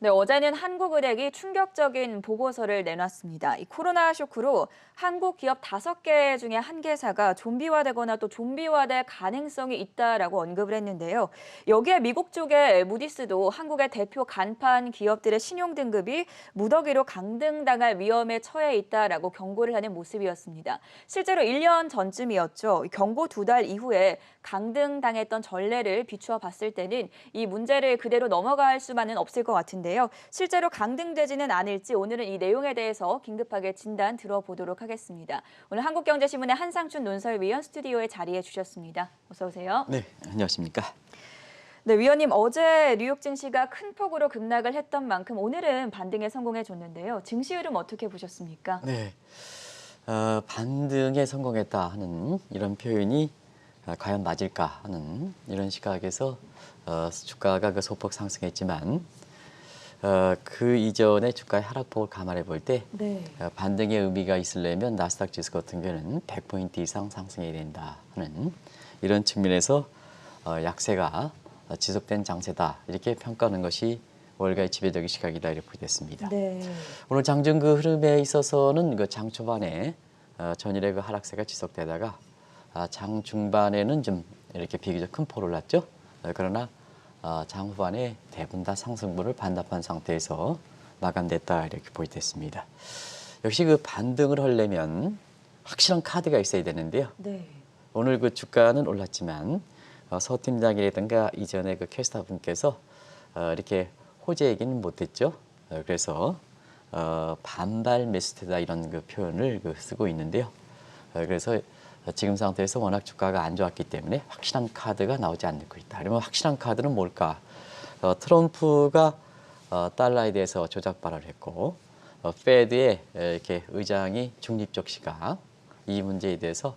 네, 어제는 한국은행이 충격적인 보고서를 내놨습니다. 이 코로나 쇼크로 한국 기업 5개 중에 1개사가 좀비화되거나 또 좀비화될 가능성이 있다라고 언급을 했는데요. 여기에 미국 쪽의 무디스도 한국의 대표 간판 기업들의 신용 등급이 무더기로 강등당할 위험에 처해 있다라고 경고를 하는 모습이었습니다. 실제로 1년 전쯤이었죠. 경고 2달 이후에 강등당했던 전례를 비추어 봤을 때는 이 문제를 그대로 넘어갈 수만은 없을 것 같은데요. 실제로 강등되지는 않을지 오늘은 이 내용에 대해서 긴급하게 진단 들어보도록 하겠습니다. 오늘 한국경제신문의 한상춘 논설위원 스튜디오에 자리해 주셨습니다. 어서 오세요. 네, 안녕하십니까. 네, 위원님 어제 뉴욕 증시가 큰 폭으로 급락을 했던 만큼 오늘은 반등에 성공해 줬는데요. 증시 흐름 어떻게 보셨습니까? 네, 반등에 성공했다 하는 이런 표현이 과연 맞을까 하는 이런 시각에서 주가가 소폭 상승했지만 그 이전에 주가의 하락폭을 감안해 볼 때 네. 반등의 의미가 있으려면 나스닥 지수 같은 경우는 100포인트 이상 상승해야 된다 하는 이런 측면에서 약세가 지속된 장세다 이렇게 평가하는 것이 월가의 지배적인 시각이다 이렇게 보겠습니다. 네. 오늘 장중 그 흐름에 있어서는 그 장 초반에 전일의 그 하락세가 지속되다가 장 중반에는 좀 이렇게 비교적 큰 폭을 올랐죠. 그러나 장 후반에 대부분 다 상승분을 반납한 상태에서 마감됐다 이렇게 보이겠습니다. 역시 그 반등을 하려면 확실한 카드가 있어야 되는데요. 네. 오늘 그 주가는 올랐지만 서 팀장이라든가 이전에 그 캐스터 분께서 이렇게 호재 얘기는 못했죠. 그래서 반발 매수태다 이런 그 표현을 쓰고 있는데요. 그래서 지금 상태에서 워낙 주가가 안 좋았기 때문에 확실한 카드가 나오지 않고 있다. 그러면 확실한 카드는 뭘까? 트럼프가 달러에 대해서 조작 발언을 했고 페드의 이렇게 의장이 중립적 시각 이 문제에 대해서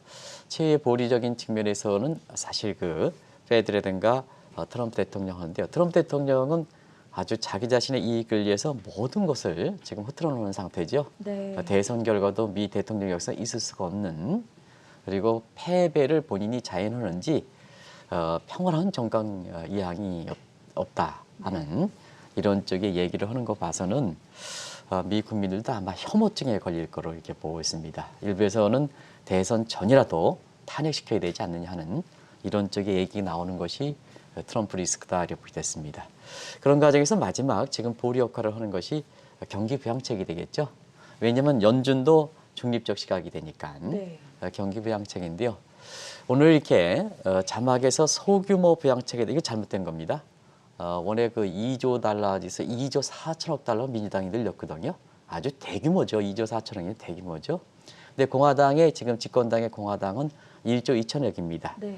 최보리적인 측면에서는 사실 그 페드라든가 트럼프 대통령 하는데요. 트럼프 대통령은 아주 자기 자신의 이익을 위해서 모든 것을 지금 흐트러 놓은 상태죠. 네. 대선 결과도 미 대통령 역사 있을 수가 없는 그리고 패배를 본인이 자행하는지 평온한 정강 이양이 없다 하는 이런 쪽의 얘기를 하는 거 봐서는 미 국민들도 아마 혐오증에 걸릴 거로 이렇게 보고 있습니다. 일부에서는 대선 전이라도 탄핵시켜야 되지 않느냐 하는 이런 쪽의 얘기 나오는 것이 트럼프 리스크다 이렇게 보겠습니다. 그런 과정에서 마지막 지금 보리 역할을 하는 것이 경기 부양책이 되겠죠. 왜냐하면 연준도 중립적 시각이 되니까 네. 경기 부양책인데요. 오늘 이렇게 자막에서 소규모 부양책에 이거 잘못된 겁니다. 원래 그 2조 달러에서 2조 4천억 달러 민주당이 늘렸거든요. 아주 대규모죠. 2조 4천억이 대규모죠. 근데 공화당의 지금 집권당의 공화당은 1조 2천억입니다. 네.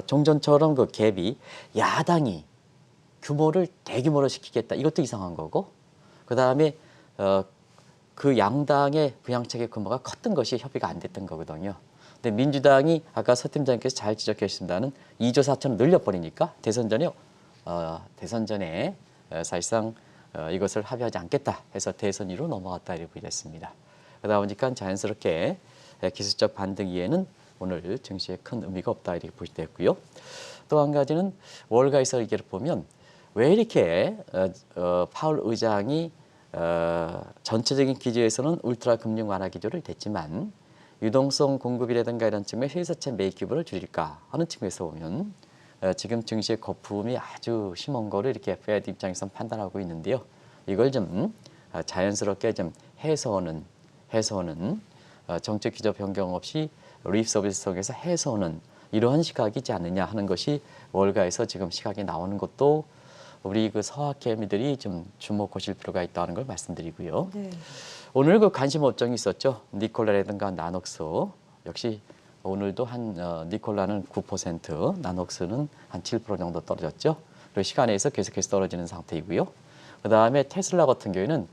종전처럼 그 갭이 야당이 규모를 대규모로 시키겠다. 이것도 이상한 거고. 그다음에 그 양당의 부양책의 규모가 컸던 것이 협의가 안 됐던 거거든요. 근데 민주당이 아까 서 팀장님께서 잘 지적해 주신다는 2조 4천을 늘려버리니까 대선 전에 사실상 이것을 합의하지 않겠다 해서 대선위로 넘어갔다 이렇게 보겠습니다. 그러다 보니까 자연스럽게 기술적 반등 이외에는 오늘 증시에 큰 의미가 없다 이렇게 보시됐고요. 또 한 가지는 월가에서 얘기를 보면 왜 이렇게 파월 의장이 전체적인 기조에서는 울트라 금융 완화 기조를 댔지만 유동성 공급이라든가 이런 측면에 회사채 매입 규모를 줄일까 하는 측면에서 보면 지금 증시의 거품이 아주 심한 거를 이렇게 페드 입장에서 판단하고 있는데요. 이걸 좀 자연스럽게 좀 해소하는 정책 기조 변경 없이 립 서비스 속에서 해소하는 이러한 시각이지 않느냐 하는 것이 월가에서 지금 시각이 나오는 것도 우리 그 서학개미들이 좀 주목하실 필요가 있다는 걸 말씀드리고요. 네. 오늘 그 관심 업종이 있었죠. 니콜라라든가 나녹스 역시 오늘도 니콜라는 9%, 나녹스는 한 7% 정도 떨어졌죠. 그리고 시간에서 계속해서 떨어지는 상태이고요. 그다음에 테슬라 같은 경우에는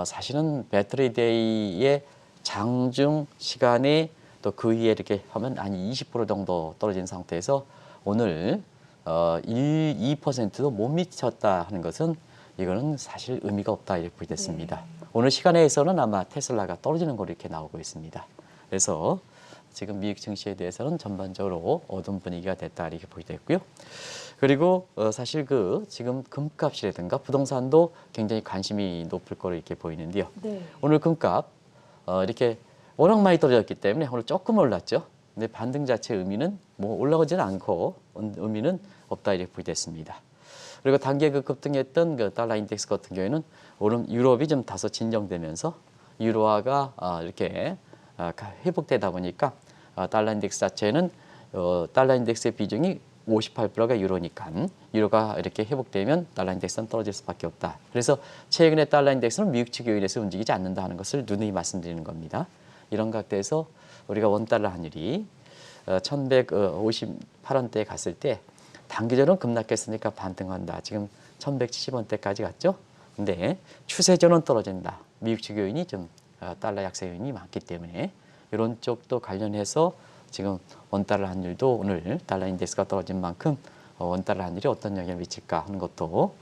사실은 배터리 데이의 장중 시간에 또 그 위에 이렇게 하면 한 20% 정도 떨어진 상태에서 오늘 2%도 못 미쳤다 하는 것은 이거는 사실 의미가 없다 이렇게 보겠습니다. 오늘 시간에서는 아마 테슬라가 떨어지는 걸로 이렇게 나오고 있습니다. 그래서 지금 미국 증시에 대해서는 전반적으로 어두운 분위기가 됐다 이렇게 보이겠고요. 그리고 사실 지금 금값이라든가 부동산도 굉장히 관심이 높을 거로 이렇게 보이는데요. 네. 오늘 금값 이렇게 워낙 많이 떨어졌기 때문에 오늘 조금 올랐죠. 근데 반등 자체의 의미는 뭐 올라가지는 않고 의미는 없다 이렇게 보이겠습니다. 그리고 단기 급등했던 그 달러 인덱스 같은 경우에는 오늘 유럽이 좀 다소 진정되면서 유로화가 이렇게 회복되다 보니까 달러 인덱스 자체는 달러 인덱스의 비중이 58%가 유로니까 유로가 이렇게 회복되면 달러 인덱스는 떨어질 수밖에 없다. 그래서 최근에 달러 인덱스는 미국 측 요인에서 움직이지 않는다 하는 것을 누누이 말씀드리는 겁니다. 이런 각도에서 우리가 원달러 환율이 1158원대에 갔을 때 단기적으로는 급락했으니까 반등한다. 지금 1170원대까지 갔죠. 근데 추세적으로는 떨어진다. 미국 측 요인이 좀 달러 약세 요인이 많기 때문에 이런 쪽도 관련해서 지금 원달러 환율도 오늘 달러 인덱스가 떨어진 만큼 원달러 환율이 어떤 영향을 미칠까 하는 것도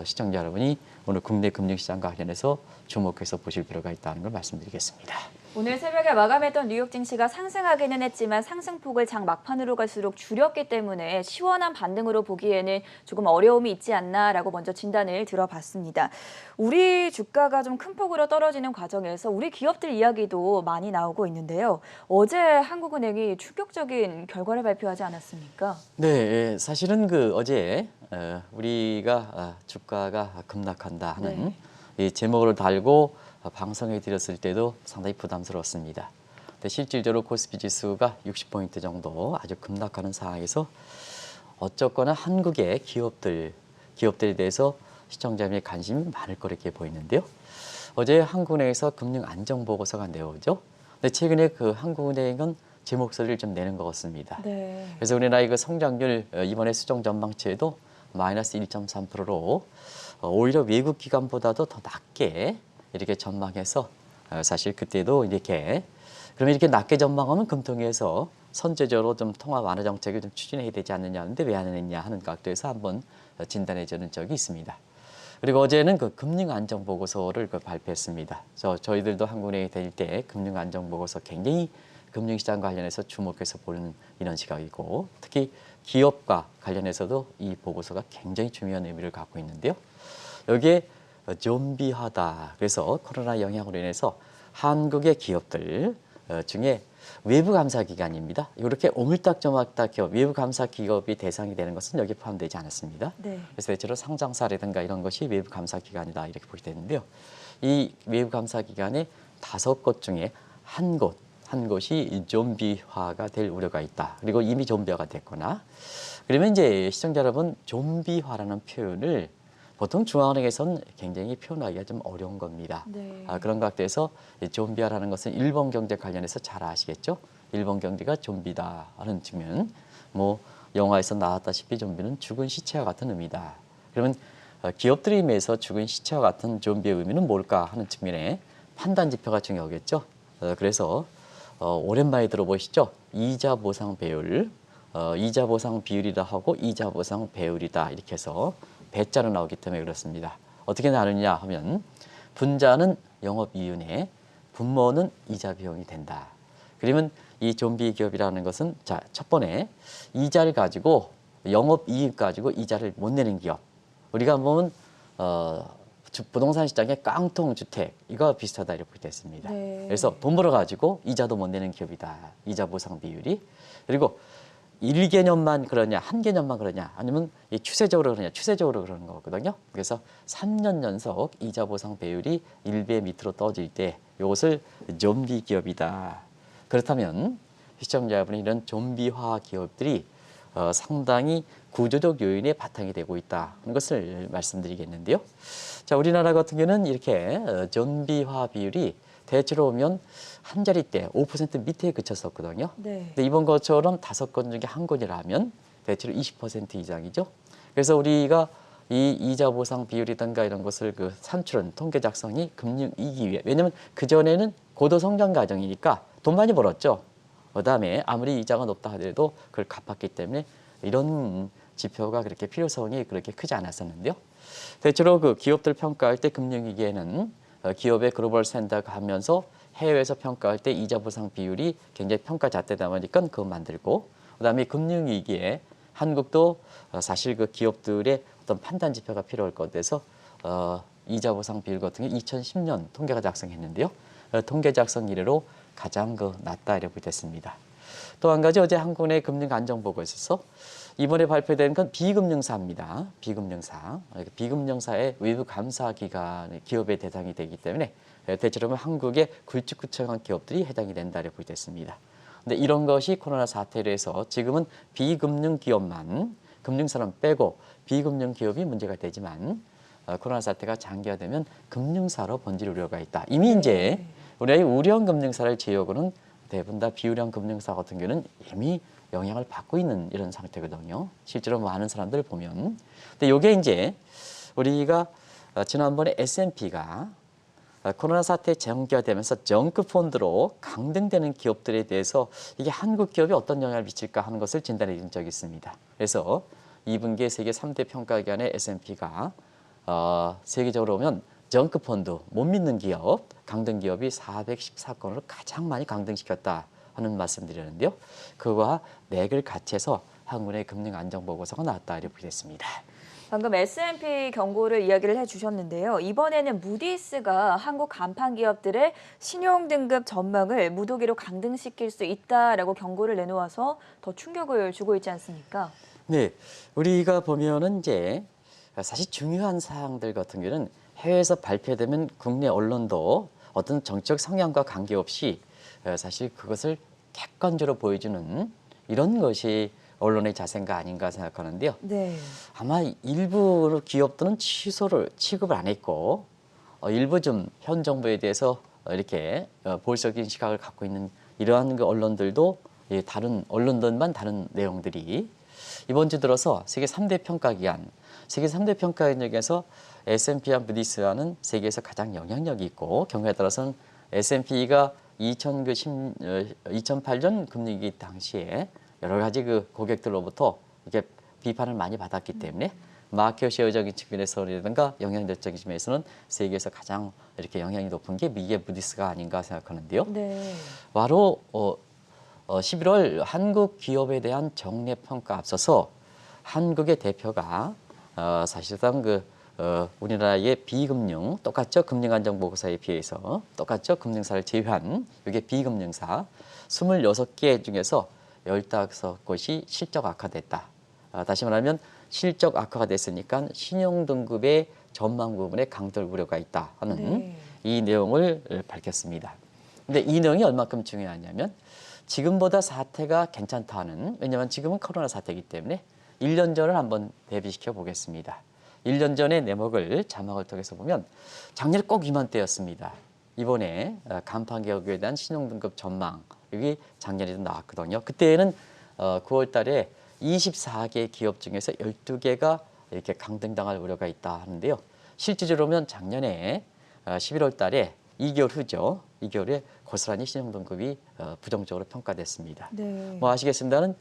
시청자 여러분이 오늘 국내 금융시장과 관련해서 주목해서 보실 필요가 있다는 걸 말씀드리겠습니다. 오늘 새벽에 마감했던 뉴욕 증시가 상승하기는 했지만 상승폭을 장 막판으로 갈수록 줄였기 때문에 시원한 반등으로 보기에는 조금 어려움이 있지 않나라고 먼저 진단을 들어봤습니다. 우리 주가가 좀 큰 폭으로 떨어지는 과정에서 우리 기업들 이야기도 많이 나오고 있는데요. 어제 한국은행이 충격적인 결과를 발표하지 않았습니까? 네, 사실은 어제 우리가 주가가 급락한다 하는 이 제목을 달고 방송에 드렸을 때도 상당히 부담스러웠습니다. 근데 실질적으로 코스피 지수가 60포인트 정도 아주 급락하는 상황에서 어쨌거나 한국의 기업들에 대해서 시청자분의 관심이 많을 거렇게 보이는데요. 어제 한국은행에서 금융 안정 보고서가 나오죠. 근데 최근에 한국은행은 제 목소리를 좀 내는 것 같습니다. 네. 그래서 우리나라의 성장률 이번에 수정 전망치에도 마이너스 1.3%로 오히려 외국 기관보다도 더 낮게 이렇게 전망해서 사실 그때도 그러면 이렇게 낮게 전망하면 금통위에서 선제적으로 좀 통화 완화 정책을 좀 추진해야 되지 않느냐 하는데 왜 안 했냐 하는 각도에서 한번 진단해 주는 적이 있습니다. 그리고 어제는 금융 안정 보고서를 발표했습니다. 저희들도 한국은행에 다닐 때 금융 안정 보고서 굉장히 금융시장 관련해서 주목해서 보는 이런 시각이고 특히 기업과 관련해서도 이 보고서가 굉장히 중요한 의미를 갖고 있는데요. 여기에 좀비화다. 그래서 코로나 영향으로 인해서 한국의 기업들 중에 외부 감사 기관입니다. 이렇게 오물딱조물딱 기업, 외부 감사 기업이 대상이 되는 것은 여기 포함되지 않았습니다. 네. 그래서 대체로 상장사라든가 이런 것이 외부 감사 기관이다 이렇게 보게 되는데요. 이 외부 감사 기관의 5곳 중에 한 곳이 좀비화가 될 우려가 있다. 그리고 이미 좀비화가 됐거나 그러면 이제 시청자 여러분 좀비화라는 표현을 보통 중앙은행에서는 굉장히 표현하기가 좀 어려운 겁니다. 네. 그런 각도에서 좀비화라는 것은 일본 경제 관련해서 잘 아시겠죠? 일본 경제가 좀비다 하는 측면, 뭐 영화에서 나왔다시피 좀비는 죽은 시체와 같은 의미다. 그러면 기업들에 의해서 죽은 시체와 같은 좀비의 의미는 뭘까 하는 측면에 판단 지표가 중요하겠죠. 그래서 오랜만에 들어보시죠. 이자 보상 배율, 이자 보상 비율이라 하고 이자 보상 배율이다 이렇게 해서 배자로 나오기 때문에 그렇습니다. 어떻게 나누냐 하면 분자는 영업이윤에 분모는 이자 비용이 된다. 그러면 이 좀비 기업이라는 것은 첫 번에 이자를 가지고 영업이익 가지고 이자를 못 내는 기업. 우리가 보면 부동산 시장의 깡통 주택 이거 비슷하다 이렇게 됐습니다. 네. 그래서 돈 벌어가지고 이자도 못 내는 기업이다. 이자 보상 비율이. 그리고 1개년만 그러냐, 한 개년만 그러냐, 아니면 추세적으로 그러냐, 추세적으로 그러는 거거든요. 그래서 3년 연속 이자 보상 배율이 1배 밑으로 떨어질 때 이것을 좀비 기업이다. 그렇다면 시청자분이 이런 좀비화 기업들이 상당히 구조적 요인의 바탕이 되고 있다는 것을 말씀드리겠는데요. 자, 우리나라 같은 경우는 이렇게 좀비화 비율이 대체로 보면 한 자릿대 5% 밑에 그쳤었거든요. 네. 근데 이번 것처럼 5건 중에 한 건이라면 대체로 20% 이상이죠. 그래서 우리가 이 이자 보상 비율이든가 이런 것을 산출은 통계 작성이 금융이기 위해. 왜냐하면 그전에는 고도 성장 과정이니까 돈 많이 벌었죠. 그다음에 아무리 이자가 높다 하더라도 그걸 갚았기 때문에 이런 지표가 그렇게 필요성이 그렇게 크지 않았었는데요. 대체로 기업들 평가할 때 금융위기에는 기업의 글로벌 스탠다드가 하면서 해외에서 평가할 때 이자 보상 비율이 굉장히 평가잣대다 보니까 그거 만들고, 그다음에 금융위기에 한국도 사실 그 기업들의 어떤 판단 지표가 필요할 것 같아서 이자 보상 비율 같은 게 2010년 통계가 작성했는데요. 통계 작성 이래로 가장 낮다 이렇게 됐습니다. 또 한 가지 어제 한국의 금융안정보고에서 이번에 발표된 건 비금융사입니다. 비금융사. 비금융사의 외부 감사 기관 기업의 대상이 되기 때문에 대체로 한국의 굵직굵직한 기업들이 해당이 된다 이렇게 됐습니다. 근데 이런 것이 코로나 사태로 해서 지금은 비금융 기업만, 금융사는 빼고 비금융 기업이 문제가 되지만 코로나 사태가 장기화되면 금융사로 번질 우려가 있다. 이미 이제 우리의 우량 금융사를 제외하고는 대부분 다 비우량 금융사 같은 경우는 이미 영향을 받고 있는 이런 상태거든요. 실제로 많은 사람들 보면. 근데 이게 이제 우리가 지난번에 S&P가 코로나 사태 장기화되면서 정크 펀드로 강등되는 기업들에 대해서 이게 한국 기업이 어떤 영향을 미칠까 하는 것을 진단해 준 적이 있습니다. 그래서 2분기에 세계 3대 평가기관의 S&P가 세계적으로 보면 정크 펀드, 못 믿는 기업, 강등 기업이 414건을 가장 많이 강등시켰다 하는 말씀드리는데요. 그와 맥을 같이 해서 한국의 금융안정보고서가 나왔다 이렇게 됐습니다. 방금 S&P 경고를 이야기를 해주셨는데요. 이번에는 무디스가 한국 간판 기업들의 신용 등급 전망을 무더기로 강등시킬 수 있다라고 경고를 내놓아서 더 충격을 주고 있지 않습니까? 네, 우리가 보면은 이제 사실 중요한 사항들 같은 경우는 해외에서 발표되면 국내 언론도 어떤 정책 성향과 관계없이 사실 그것을 객관적으로 보여주는 이런 것이 언론의 자세가 아닌가 생각하는데요. 네. 아마 일부 기업들은 취급을 안 했고 일부 좀 현 정부에 대해서 이렇게 보수적인 시각을 갖고 있는 이러한 그 언론들도 다른 언론들만 다른 내용들이 이번 주 들어서 세계 3대 평가기관, 세계 3대 평가기관 중에서 S&P와 무디스와는 세계에서 가장 영향력이 있고 경우에 따라서는 S&P가 2008년 금융위기 당시에 여러 가지 그 고객들로부터 이렇게 비판을 많이 받았기 때문에 마켓 쉐어적인 측면에서라든가 영향력적인 측면에서는 세계에서 가장 이렇게 영향이 높은 게 미국의 무디스가 아닌가 생각하는데요. 네. 바로 11월 한국 기업에 대한 정례 평가 앞서서 한국의 대표가 사실상 우리나라의 비금융 똑같죠 금융안정보고서에 비해서 똑같죠 금융사를 제외한 이게 비금융사 26개 중에서 15곳이 실적 악화됐다. 다시 말하면 실적 악화가 됐으니까 신용등급의 전망 부분에 강돌 우려가 있다 하는 이 내용을 밝혔습니다. 근데 이 내용이 얼마큼 중요하냐면 지금보다 사태가 괜찮다는, 왜냐하면 지금은 코로나 사태이기 때문에 1년 전을 한번 대비시켜 보겠습니다. 1년 전의 내목을 자막을 통해서 보면 작년에 꼭 이맘때였습니다. 이번에 간판 기업에 대한 신용등급 전망 여기 작년에도 나왔거든요. 그때는 9월 달에 24개 기업 중에서 12개가 이렇게 강등당할 우려가 있다 하는데요. 실질적으로 보면 작년에 11월 달에 2개월 후죠. 2개월에 고스란히 신용등급이 부정적으로 평가됐습니다. 네. 뭐 아시겠습니다는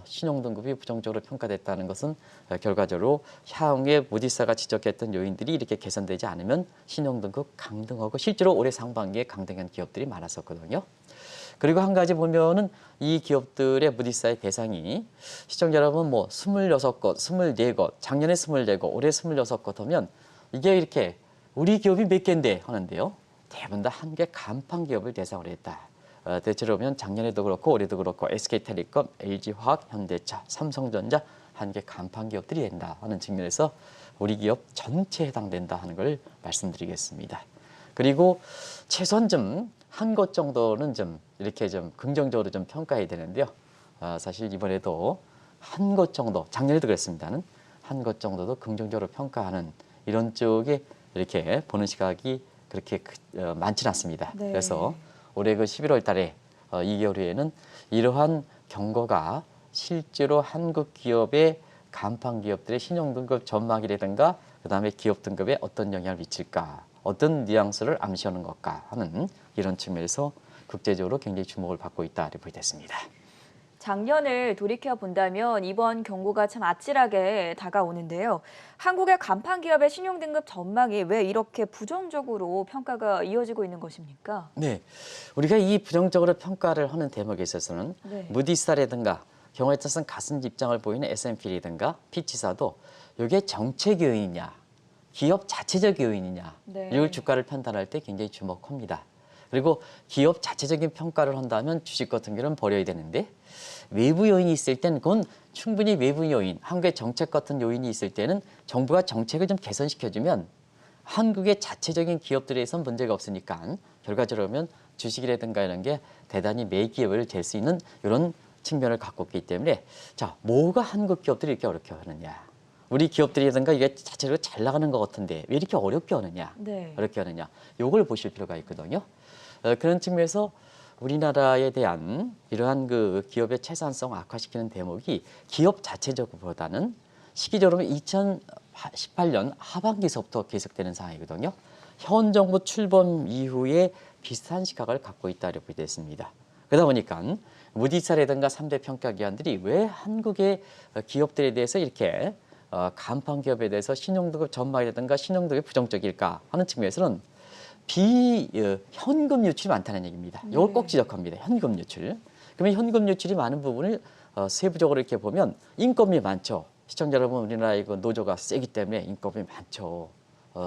신용등급이 부정적으로 평가됐다는 것은 결과적으로 향후에 무디스가 지적했던 요인들이 이렇게 개선되지 않으면 신용등급 강등하고 실제로 올해 상반기에 강등한 기업들이 많았었거든요. 그리고 한 가지 보면은 이 기업들의 무디스의 대상이 시청자 여러분 뭐 26곳, 24곳, 작년에 24곳, 올해 26곳 하면 이게 이렇게 우리 기업이 몇 개인데 하는데요. 대부분 다 한 개 간판 기업을 대상으로 했다. 대체로 보면 작년에도 그렇고 올해도 그렇고 SK텔레콤, LG화학, 현대차, 삼성전자 한 개 간판 기업들이 된다 하는 측면에서 우리 기업 전체에 해당된다 하는 걸 말씀드리겠습니다. 그리고 최소한 좀 한 곳 정도는 좀 이렇게 좀 긍정적으로 좀 평가해야 되는데요. 사실 이번에도 한 곳 정도, 작년에도 그랬습니다는 한 곳 정도도 긍정적으로 평가하는 이런 쪽에 이렇게 보는 시각이 그렇게 많지는 않습니다. 네. 그래서 올해 그 11월 달에 2개월 후에는 이러한 경고가 실제로 한국 기업의 간판 기업들의 신용등급 전망이라든가 그다음에 기업 등급에 어떤 영향을 미칠까, 어떤 뉘앙스를 암시하는 것까 하는 이런 측면에서 국제적으로 굉장히 주목을 받고 있다 이렇게 됐습니다. 작년을 돌이켜 본다면 이번 경고가 참 아찔하게 다가오는데요. 한국의 간판 기업의 신용 등급 전망이 왜 이렇게 부정적으로 평가가 이어지고 있는 것입니까? 네, 우리가 이 부정적으로 평가를 하는 대목에 있어서는 네. 무디스라든가 경우에 따라서는 같은 입장을 보이는 S&P라든가 피치사도 이게 정책 요인이냐, 기업 자체적 요인이냐, 네. 이걸 주가를 판단할 때 굉장히 주목합니다. 그리고 기업 자체적인 평가를 한다면 주식 같은 경우는 버려야 되는데 외부 요인이 있을 때는 그건 충분히 외부 요인, 한국의 정책 같은 요인이 있을 때는 정부가 정책을 좀 개선시켜주면 한국의 자체적인 기업들에선 문제가 없으니까 결과적으로 보면 주식이라든가 이런 게 대단히 매기업을 될 수 있는 이런 측면을 갖고 있기 때문에 자, 뭐가 한국 기업들이 이렇게 어렵게 하느냐. 우리 기업들이라든가 이게 자체로 잘 나가는 것 같은데 왜 이렇게 어렵게 하느냐. 네. 어렵게 하느냐. 요걸 보실 필요가 있거든요. 그런 측면에서 우리나라에 대한 이러한 그 기업의 채산성 악화시키는 대목이 기업 자체적보다는 시기적으로 2018년 하반기서부터 계속되는 상황이거든요. 현 정부 출범 이후에 비슷한 시각을 갖고 있다고 보게 됐습니다. 그러다 보니까 무디스라든가 3대 평가 기관들이 왜 한국의 기업들에 대해서 이렇게 간판 기업에 대해서 신용등급 전망이라든가 신용등급이 부정적일까 하는 측면에서는 현금 유출이 많다는 얘기입니다. 이걸 꼭 지적합니다. 현금 유출. 그러면 현금 유출이 많은 부분을 세부적으로 이렇게 보면 인건비 많죠. 시청자 여러분, 우리나라 이거 노조가 세기 때문에 인건비 많죠.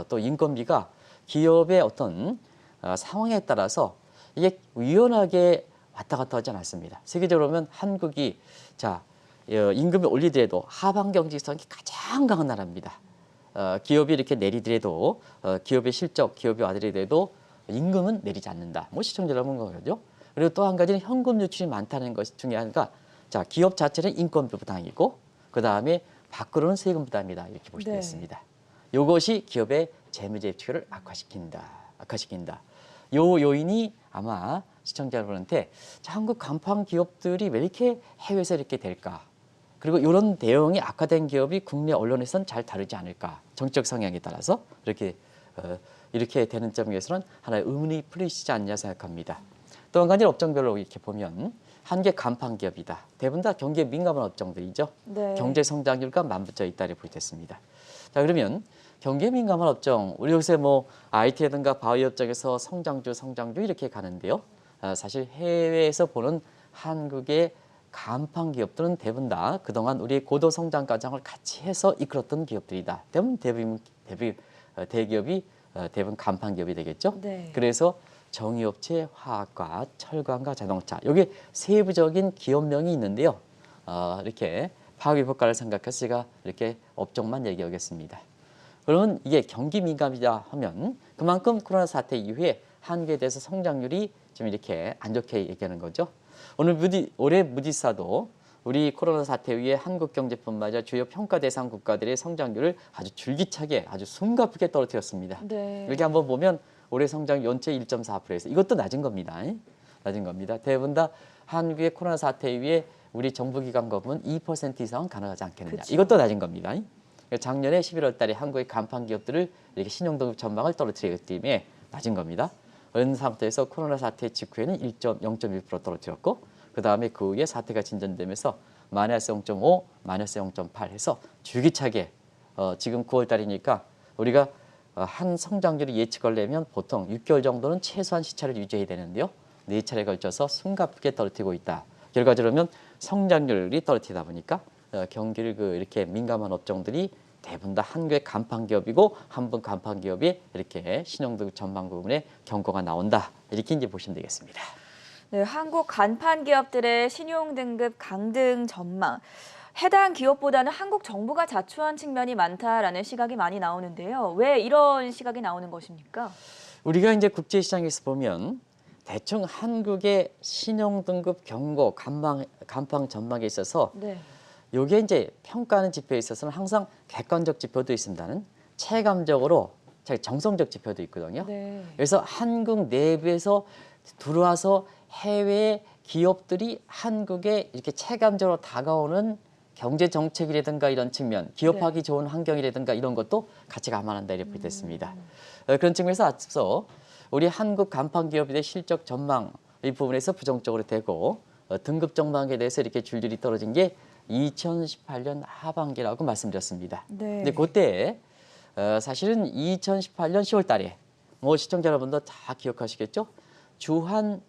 또 인건비가 기업의 어떤 상황에 따라서 이게 유연하게 왔다 갔다 하지 않았습니다. 세계적으로 보면 한국이 자 임금을 올리더라도 하방 경제성이 가장 강한 나라입니다. 기업이 이렇게 내리더라도 기업의 실적, 기업이 와더라도 임금은 내리지 않는다. 뭐 시청자 여러분 거죠. 그리고 또 한 가지는 현금 유출이 많다는 것 중에 하나가 자 기업 자체는 인건비 부담이고 그 다음에 밖으로는 세금 부담이다 이렇게 보시면 네. 되겠습니다. 이것이 기업의 재무제표를 악화시킨다. 요 요인이 아마 시청자 여러분한테 자, 한국 간판 기업들이 왜 이렇게 해외에서 이렇게 될까? 그리고 이런 대응이 악화된 기업이 국내 언론에서는 잘 다루지 않을까? 정책 성향에 따라서 이렇게 되는 점에서는 하나의 의문이 풀리시지 않냐 생각합니다. 또 한 가지 업종별로 이렇게 보면 한 개 간판 기업이다. 대부분 다 경기에 민감한 업종들이죠. 네. 경제 성장률과 맞붙어 있다고 보겠습니다. 자 그러면 경기에 민감한 업종, 우리 요새 뭐 IT라든가 바이오 업종에서 성장주 이렇게 가는데요. 사실 해외에서 보는 한국의 간판 기업들은 대부분 다 그동안 우리의 고도 성장 과정을 같이 해서 이끌었던 기업들이다. 대기업이 대부분 간판 기업이 되겠죠. 네. 그래서 정유업체, 화학과, 철강과 자동차 여기 세부적인 기업명이 있는데요. 이렇게 파급 효과를 생각해서 제가 이렇게 업종만 얘기하겠습니다. 그러면 이게 경기 민감이다 하면 그만큼 코로나 사태 이후에 한국에 대해서 성장률이 좀 이렇게 안 좋게 얘기하는 거죠. 올해 무디스도 우리 코로나 사태 이후에 한국 경제뿐만 아니라 주요 평가 대상 국가들의 성장률을 아주 줄기차게 아주 숨가쁘게 떨어뜨렸습니다. 네. 이렇게 한번 보면 올해 성장 연체 1.4%에서 이것도 낮은 겁니다. 낮은 겁니다. 대부분 다 한국의 코로나 사태 이후에 우리 정부기관 거부는 2% 이상은 가능하지 않겠느냐. 그쵸. 이것도 낮은 겁니다. 작년에 11월 달에 한국의 간판 기업들을 이렇게 신용등급 전망을 떨어뜨리기 때문에 낮은 겁니다. 이런 상태에서 코로나 사태 직후에는 0.1% 떨어뜨렸고 그 다음에 그 후에 사태가 진전되면서 마이너스 0.5, 마이너스 0.8 해서 줄기차게 지금 9월 달이니까 우리가 한 성장률을 예측하려면 보통 6개월 정도는 최소한 시차를 유지해야 되는데요. 4차례에 걸쳐서 숨가쁘게 떨어뜨리고 있다. 결과적으로 성장률이 떨어뜨리다 보니까 경기를 이렇게 민감한 업종들이 대부분 다 한국의 간판 기업이고 한국 간판 기업이 이렇게 신용등급 전망 부분에 경고가 나온다. 이렇게 이제 보시면 되겠습니다. 네, 한국 간판 기업들의 신용 등급 강등 전망. 해당 기업보다는 한국 정부가 자초한 측면이 많다라는 시각이 많이 나오는데요. 왜 이런 시각이 나오는 것입니까? 우리가 이제 국제시장에서 보면 대충 한국의 신용등급 경고 간판 전망에 있어서 네. 이게 이제 평가하는 지표에 있어서는 항상 객관적 지표도 있습니다는 체감적으로 정성적 지표도 있거든요. 네. 그래서 한국 내부에서 들어와서 해외 기업들이 한국에 이렇게 체감적으로 다가오는 경제 정책이라든가 이런 측면, 기업하기 좋은 환경이라든가 이런 것도 같이 감안한다 이렇게 됐습니다. 그런 측면에서 앞서 우리 한국 간판 기업의 실적 전망 이 부분에서 부정적으로 되고 등급 전망에 대해서 이렇게 줄줄이 떨어진 게 2018년 하반기라고 말씀드렸습니다. 네. 근데 그때 사실은 2018년 10월 달에 뭐 시청자 여러분도 다 기억하시겠죠? 주한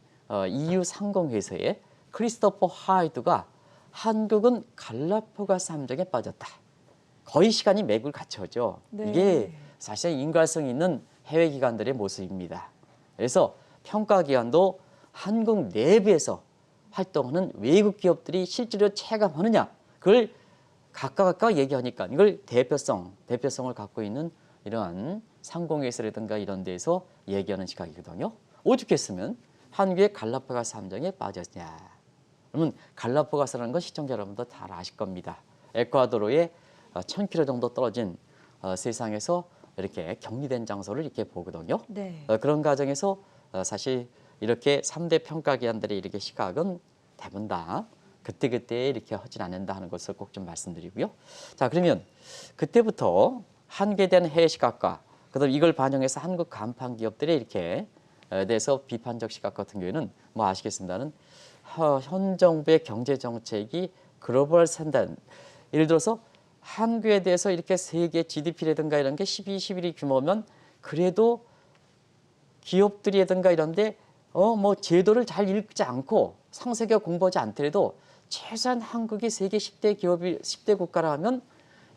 EU 상공회사의 크리스토퍼 하이드가 한국은 갈라파고스 함정에 빠졌다. 거의 시간이 맥을 갖춰죠. 네. 이게 사실 인과성 있는 해외 기관들의 모습입니다. 그래서 평가 기관도 한국 내부에서 활동하는 외국 기업들이 실제로 체감하느냐 그걸 각각 얘기하니까 이걸 대표성을 갖고 있는 이러한 상공회사라든가 이런 데서 얘기하는 시각이거든요. 오죽했으면 한국의 갈라파고스 함정에 빠졌냐. 그러면 갈라파고스라는 건 시청자 여러분도 잘 아실 겁니다. 에콰도르에 1000km 정도 떨어진 세상에서 이렇게 격리된 장소를 이렇게 보거든요. 네. 그런 과정에서 사실 이렇게 3대 평가기관들의 이렇게 시각은 대부분 다 그때그때 이렇게 하진 않는다 하는 것을 꼭 좀 말씀드리고요. 자, 그러면 그때부터 한국에 대한 해외 시각과 그다음 이걸 반영해서 한국 간판 기업들의 이렇게 대해서 비판적 시각 같은 경우에는 뭐 아시겠습니다는 현 정부의 경제 정책이 글로벌 산단 예를 들어서 한국에 대해서 이렇게 세계 GDP라든가 이런 게 12, 11위 규모면 그래도 기업들이라든가 이런데 뭐 제도를 잘 읽지 않고 상세하게 공부하지 않더라도 최소한 한국이 세계 10대 기업이 10대 국가라 하면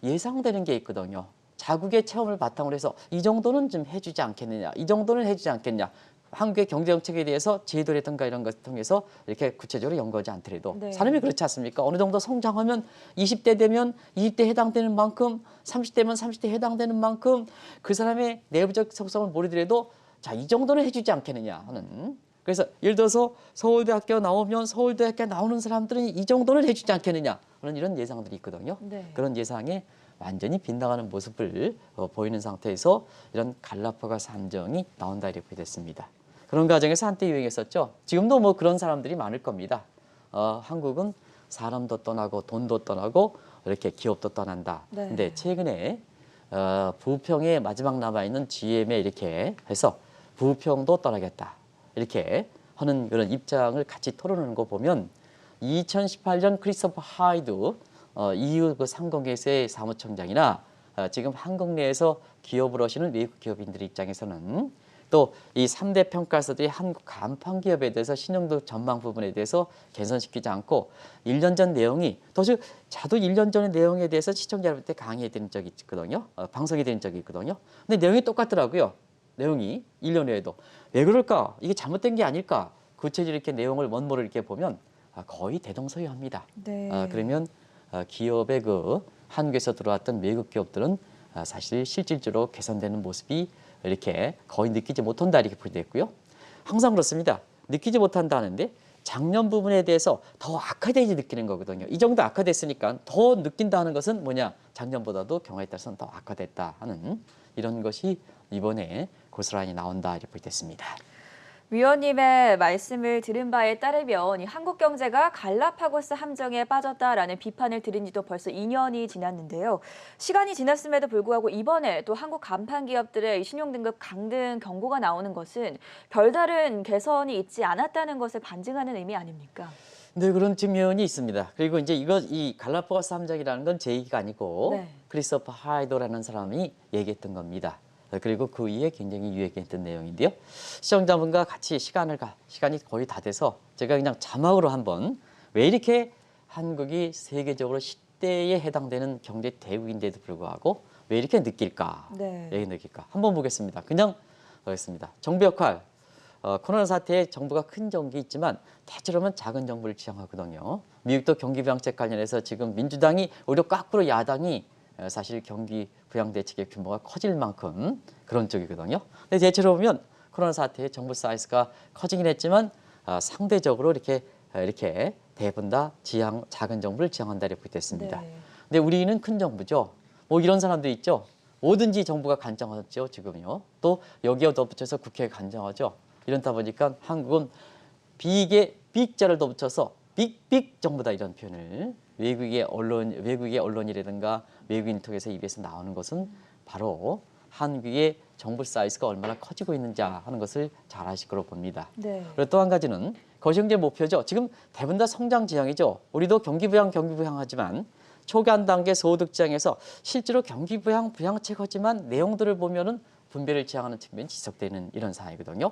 예상되는 게 있거든요. 자국의 체험을 바탕으로 해서 이 정도는 좀 해주지 않겠느냐, 이 정도는 해주지 않겠냐. 한국의 경제 정책에 대해서 제도라든가 이런 것을 통해서 이렇게 구체적으로 연구하지 않더라도 네. 사람이 그렇지 않습니까? 어느 정도 성장하면 20대 되면 20대 해당되는 만큼 30대면 30대 해당되는 만큼 그 사람의 내부적 속성을 모르더라도 자, 이 정도는 해주지 않겠느냐 하는. 그래서 예를 들어서 서울대학교 나오면 서울대학교 나오는 사람들은 이 정도는 해주지 않겠느냐 하는 이런 예상들이 있거든요. 네. 그런 예상에 완전히 빗나가는 모습을 보이는 상태에서 이런 갈라파고스 함정이 나온다 이렇게 됐습니다. 그런 과정에서 한때 유행했었죠. 지금도 뭐 그런 사람들이 많을 겁니다. 한국은 사람도 떠나고 돈도 떠나고 이렇게 기업도 떠난다. 네. 근데 최근에 부평에 마지막 남아있는 GM에 이렇게 해서 부평도 떠나겠다. 이렇게 하는 그런 입장을 같이 토론하는 거 보면 2018년 크리스토퍼 하이드 EU 그 상공회사의 사무총장이나 지금 한국 내에서 기업을 하시는 외국 기업인들 입장에서는 또 이 3대 평가사들이 한국 간판 기업에 대해서 신용도 전망 부분에 대해서 개선시키지 않고 1년 전 내용이 저도 1년 전의 내용에 대해서 시청자 여러분한테 강의해 드린 적이 있거든요. 방송해 드린 적이 있거든요. 근데 내용이 똑같더라고요. 내용이 1년 후에도. 왜 그럴까? 이게 잘못된 게 아닐까? 구체적으로 이렇게 내용을 원모를 이렇게 보면 거의 대동소이합니다. 네. 그러면 기업의 그 한국에서 들어왔던 외국 기업들은 사실 실질적으로 개선되는 모습이 이렇게 거의 느끼지 못한다 이렇게 풀이됐고요. 항상 그렇습니다. 느끼지 못한다는데 작년 부분에 대해서 더 악화되지 느끼는 거거든요. 이 정도 악화됐으니까 더 느낀다는 것은 뭐냐? 작년보다도 경우에 따라서는 더 악화됐다 하는 이런 것이 이번에 고스란히 나온다 이렇게 풀이됐습니다. 위원님의 말씀을 들은 바에 따르면 이 한국 경제가 갈라파고스 함정에 빠졌다라는 비판을 들은 지도 벌써 2년이 지났는데요. 시간이 지났음에도 불구하고 이번에 또 한국 간판 기업들의 신용등급 강등 경고가 나오는 것은 별다른 개선이 있지 않았다는 것을 반증하는 의미 아닙니까? 네, 그런 측면이 있습니다. 그리고 이제 이 갈라파고스 함정이라는 건 제 얘기가 아니고 네. 크리스토퍼 하이더라는 사람이 얘기했던 겁니다. 그리고 그 이후에 굉장히 유행했던 내용인데요. 시청자분과 같이 시간이 거의 다 돼서 제가 그냥 자막으로 한번 왜 이렇게 한국이 세계적으로 10대에 해당되는 경제 대국인데도 불구하고 왜 이렇게 느낄까? 네. 왜 느낄까? 한번 보겠습니다. 그냥 하겠습니다. 정부 역할. 코로나 사태에 정부가 큰 정기 있지만 대체로는 작은 정부를 지향하거든요. 미국도 경기 부양책 관련해서 지금 민주당이 오히려 거꾸로 야당이 사실 경기 부양 대책의 규모가 커질 만큼 그런 쪽이거든요. 근데 대체로 보면 코로나 사태에 정부 사이즈가 커지긴 했지만 상대적으로 이렇게 대부분 다 작은 정부를 지향한다 이렇게 됐습니다. 네. 근데 우리는 큰 정부죠. 뭐 이런 사람도 있죠. 뭐든지 정부가 간장하죠 지금요. 또 여기에 덧붙여서 국회에 간장하죠. 이런다 보니까 한국은 빅자를 덧붙여서 빅 정부다 이런 표현을 외국의 언론이라든가 외국인 통해서 입에서 나오는 것은 바로 한국의 정부 사이즈가 얼마나 커지고 있는지 하는 것을 잘 아실 거로 봅니다. 네. 그리고 또 한 가지는 거시경제 목표죠. 지금 대부분 다 성장 지향이죠. 우리도 경기 부양하지만 초기한 단계 소득 지향에서 실제로 경기 부양책하지만 내용들을 보면은 분배를 지향하는 측면이 지속되는 이런 상황이거든요.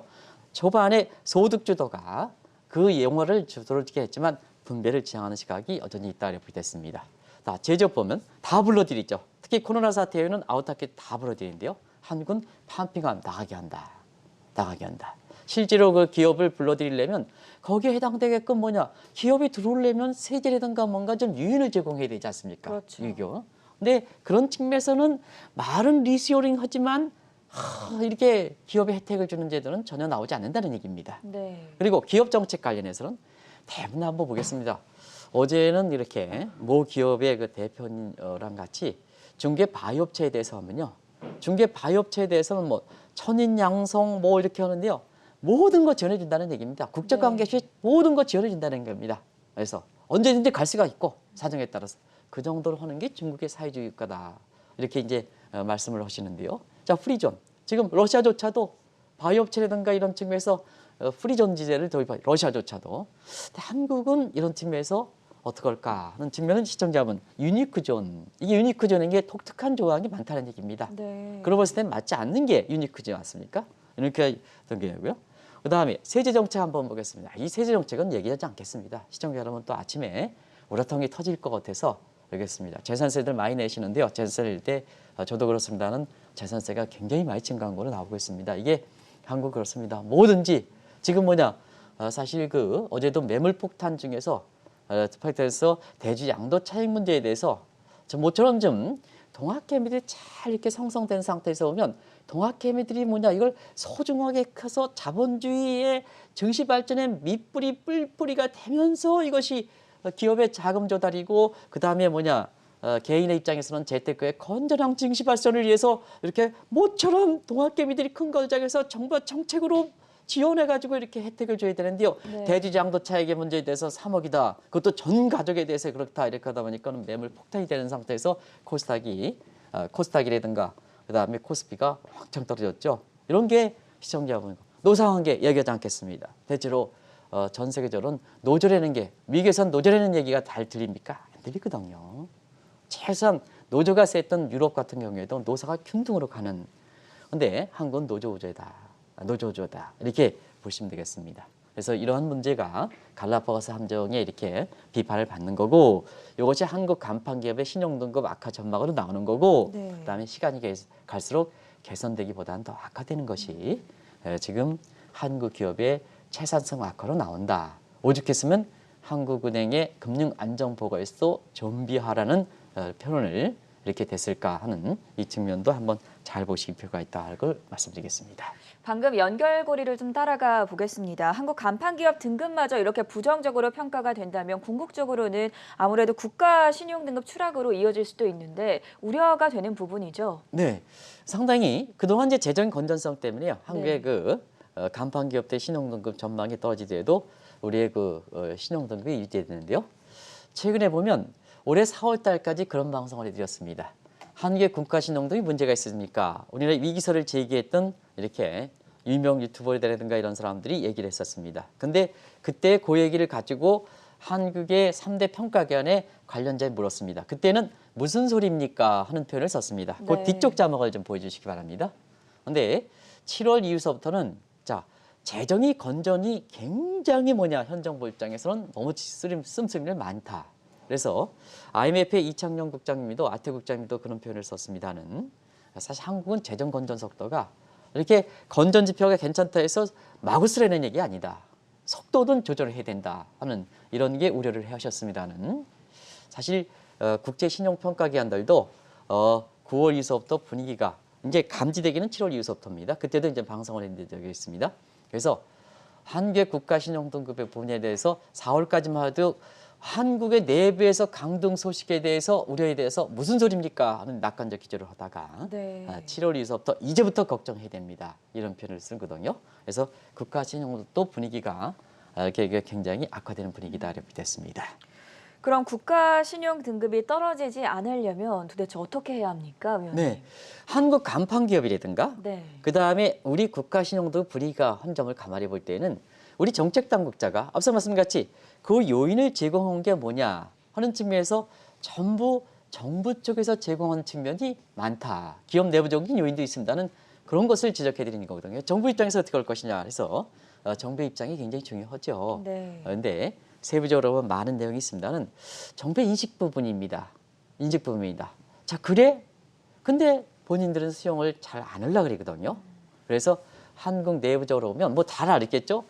초반에 소득 주도가 그 영화를 주도를 했지만 분배를 지향하는 시각이 여전히 있다 이렇게 됐습니다. 자, 제조 보면 다 불러들이죠. 특히 코로나 사태 이후에는 아웃타켓 다 불러들이는데요. 한국은 팜핑함 나가게 한다. 실제로 그 기업을 불러들이려면 거기에 해당되게끔 기업이 들어오려면 세제라든가 뭔가 좀 유인을 제공해야 되지 않습니까? 그렇죠. 유교. 근데 그런 측면에서는 말은 리시어링 하지만 이렇게 기업에 혜택을 주는 제도는 전혀 나오지 않는다는 얘기입니다. 네. 그리고 기업 정책 관련해서는 대부분 한번 보겠습니다. 어제는 이렇게 모 기업의 그 대표랑 같이 중개 바이업체에 대해서 하면요. 중개 바이업체에 대해서는 천인 양성 이렇게 하는데요. 모든 거 지원해준다는 얘기입니다. 국제관계 시 모든 거 지원해준다는 겁니다. 그래서 언제든지 갈 수가 있고 사정에 따라서 그 정도로 하는 게 중국의 사회주의 국가다. 이렇게 이제 말씀을 하시는데요. 자, 프리존. 지금 러시아조차도 바이오업체라든가 이런 측면에서 프리존 지제를 도입하죠. 러시아조차도. 근데 한국은 이런 측면에서 어떻게 할까 하는 측면은 시청자분 유니크존. 이게 유니크존인 게 독특한 조항이 많다는 얘기입니다. 네. 그러고 봤을 땐 맞지 않는 게 유니크지 맞습니까? 이렇게 어떤 게고요. 그다음에 세제 정책 한번 보겠습니다. 이 세제 정책은 얘기하지 않겠습니다. 시청자 여러분 또 아침에 우라통이 터질 것 같아서 알겠습니다. 재산세들 많이 내시는데요. 재산세 낼 때 저도 그렇습니다는 재산세가 굉장히 많이 증가한 거로 나오고 있습니다. 이게 한국 그렇습니다. 뭐든지 지금 사실 그 어제도 매물 폭탄 중에서 스파이터에서 대주 양도 차익 문제에 대해서 모처럼 좀 동학개미들이 잘 이렇게 성성된 상태에서 보면 동학개미들이 이걸 소중하게 커서 자본주의의 증시 발전의 밑뿌리 뿔뿌리가 되면서 이것이 기업의 자금 조달이고 그 다음에 개인의 입장에서는 재테크의 건전한 증시 발전을 위해서 이렇게 모처럼 동학개미들이 큰 걸작해서 정부가 정책으로 지원해가지고 이렇게 혜택을 줘야 되는데요. 네. 대주장도 차익의 문제에 대해서 3억이다. 그것도 전 가족에 대해서 그렇다. 이렇게 하다 보니까는 매물 폭탄이 되는 상태에서 코스닥이라든가 그다음에 코스피가 확 떨어졌죠. 이런 게 시청자분 노상관계 얘기하지 않겠습니다. 대체로 전 세계적으로는 노조라는 게 미국에선 노조라는 얘기가 잘 들립니까? 안 들리거든요. 최소한 노조가 셌던 유럽 같은 경우에도 노사가 균등으로 가는. 근데 한국은 노조조다 이렇게 보시면 되겠습니다. 그래서 이러한 문제가 갈라파고스 함정에 이렇게 비판을 받는 거고 이것이 한국 간판 기업의 신용등급 악화 전망으로 나오는 거고 네. 그다음에 시간이 갈수록 개선되기보다는 더 악화되는 것이 지금 한국 기업의 채산성 악화로 나온다. 오죽했으면 한국은행의 금융안정보고에서 좀비화라는 표현을 이렇게 됐을까 하는 이 측면도 한번 잘 보실 필요가 있다는 걸 말씀드리겠습니다. 방금 연결고리를 좀 따라가 보겠습니다. 한국 간판기업 등급마저 이렇게 부정적으로 평가가 된다면 궁극적으로는 아무래도 국가 신용등급 추락으로 이어질 수도 있는데 우려가 되는 부분이죠. 네, 상당히 그동안 이제 재정 건전성 때문에요. 한국의 네. 간판 기업들 신용등급 전망이 떨어지더라도 우리의 신용등급이 유지되는데요. 최근에 보면 올해 4월 달까지 그런 방송을 해드렸습니다. 한국의 국가 신용등급이 문제가 있습니까? 우리나라 위기설을 제기했던 이렇게 유명 유튜버라든가 이런 사람들이 얘기를 했었습니다. 근데 그때 그 얘기를 가지고 한국의 3대 평가기관에 관련자에 물었습니다. 그때는 무슨 소리입니까? 하는 표현을 썼습니다. 그 네. 뒤쪽 자막을 좀 보여주시기 바랍니다. 근데 7월 이후서부터는 재정이 건전이 굉장히 현 정부 입장에서는 너무 씀씀이를 많다. 그래서 IMF의 이창용 국장님도 아태 국장님도 그런 표현을 썼습니다는 사실 한국은 재정 건전 속도가 이렇게 건전 지표가 괜찮다 해서 마구 쓰라는 얘기 아니다. 속도는 조절을 해야 된다 하는 이런 게 우려를 하셨습니다는 사실 국제신용평가기관들도 9월 이후부터 분위기가 이제 감지되기는 7월 이후부터입니다. 그때도 이제 방송을 했는 적이 있습니다. 그래서 한국의 국가신용등급의 부분에 대해서 4월까지만 해도 한국의 내부에서 강등 소식에 대해서 우려에 대해서 무슨 소리입니까 하는 낙관적 기조를 하다가 네. 7월 이후부터 이제부터 걱정해야 됩니다. 이런 표현을 쓰거든요. 그래서 국가신용도 분위기가 이렇게 굉장히 악화되는 분위기다 이렇게 됐습니다. 그럼 국가 신용 등급이 떨어지지 않으려면 도대체 어떻게 해야 합니까, 위원님? 네, 한국 간판 기업이라든가 네. 그다음에 우리 국가 신용도 분위기가 한 점을 가만히 볼 때는 우리 정책 당국자가 앞서 말씀같이 그 요인을 제공한 게 뭐냐 하는 측면에서 전부 정부 쪽에서 제공한 측면이 많다. 기업 내부적인 요인도 있습니다는 그런 것을 지적해 드리는 거거든요. 정부 입장에서 어떻게 할 것이냐 해서 정부의 입장이 굉장히 중요하죠. 네. 그런데 세부적으로 보면 많은 내용이 있습니다는 정부의 인식 부분입니다. 인식 부분입니다. 자, 그래? 근데 본인들은 수용을 잘 안 하려고 그러거든요. 그래서 한국 내부적으로 보면 뭐 다 알겠죠?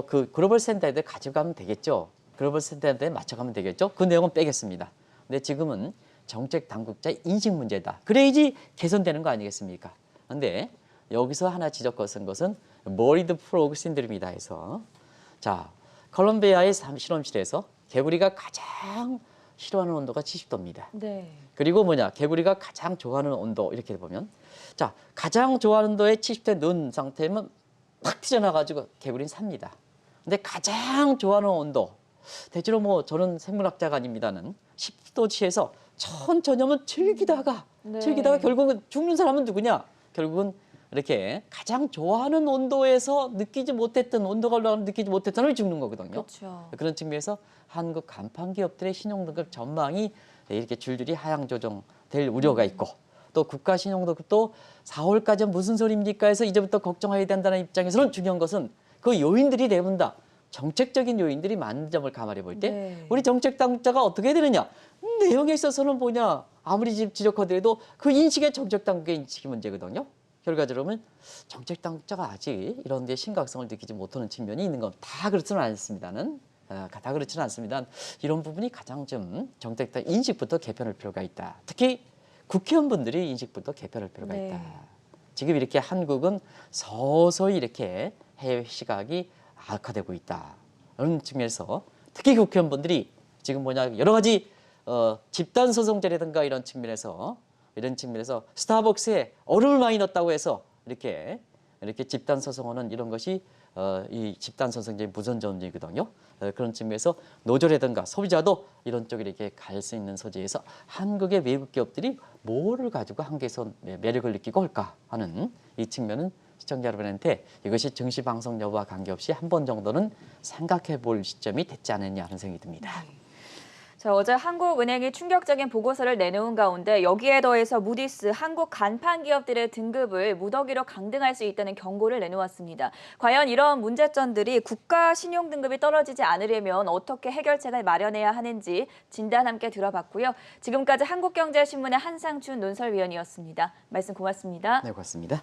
그 글로벌 스탠다드에 가지고 가면 되겠죠. 글로벌 스탠다드에 맞춰가면 되겠죠. 그 내용은 빼겠습니다. 근데 지금은 정책 당국자의 인식 문제다. 그래야지 개선되는 거 아니겠습니까? 근데 여기서 하나 지적한 것은 머리드 프로그 신드롬이다 해서 자, 콜롬비아의 실험실에서 개구리가 가장 싫어하는 온도가 70도입니다. 네. 그리고 뭐냐? 개구리가 가장 좋아하는 온도 이렇게 보면 자, 가장 좋아하는 온도에 70도에 넣은 상태면 팍 튀어나와가지고 개구리는 삽니다. 근데 가장 좋아하는 온도 대체로 뭐 저는 생물학자가 아닙니다는 10도치에서 천천히 하면 즐기다가 네. 결국은 죽는 사람은 누구냐? 결국은 이렇게 가장 좋아하는 온도에서 느끼지 못했던 온도가 올라가면 느끼지 못했던 사람이 죽는 거거든요. 그렇죠. 그런 측면에서 한국 간판 기업들의 신용등급 전망이 이렇게 줄줄이 하향 조정될 우려가 있고 또 국가 신용등급도 4월까지 무슨 소리입니까 해서 이제부터 걱정해야 된다는 입장에서는 중요한 것은 그 요인들이 대부분 다 정책적인 요인들이 많은 점을 감안해 볼 때 네. 우리 정책 당국자가 어떻게 해야 되느냐? 내용에 있어서는 뭐냐? 아무리 지적하더라도 그 인식의 정책 당국의 인식이 문제거든요. 결과적으로 보면 정책 당국자가 아직 이런 데 심각성을 느끼지 못하는 측면이 있는 건 다 그렇지는 않습니다는 다 그렇지는 않습니다. 이런 부분이 가장 좀 정책 당 인식부터 개편할 필요가 있다. 특히 국회의원분들이 인식부터 개편할 필요가 네. 있다. 지금 이렇게 한국은 서서히 이렇게 해외 시각이 악화되고 있다. 그런 측면에서 특히 국회의원분들이 지금 뭐냐 여러 가지 집단 소송제라든가 이런 측면에서 스타벅스에 얼음을 많이 넣었다고 해서 이렇게 집단 소송하는 이런 것이 이 집단 소송제의 무선전쟁이거든요. 그런 측면에서 노조라든가 소비자도 이런 쪽에 이렇게 갈 수 있는 소재에서 한국의 외국 기업들이 뭐를 가지고 한국에서 매력을 느끼고 올까 하는 이 측면은 시청자 여러분한테 이것이 증시 방송 여부와 관계없이 한 번 정도는 생각해 볼 시점이 됐지 않았냐 하는 생각이 듭니다. 자, 어제 한국은행이 충격적인 보고서를 내놓은 가운데 여기에 더해서 무디스 한국 간판 기업들의 등급을 무더기로 강등할 수 있다는 경고를 내놓았습니다. 과연 이런 문제점들이 국가 신용 등급이 떨어지지 않으려면 어떻게 해결책을 마련해야 하는지 진단 함께 들어봤고요. 지금까지 한국경제신문의 한상춘 논설위원이었습니다. 말씀 고맙습니다. 네, 고맙습니다.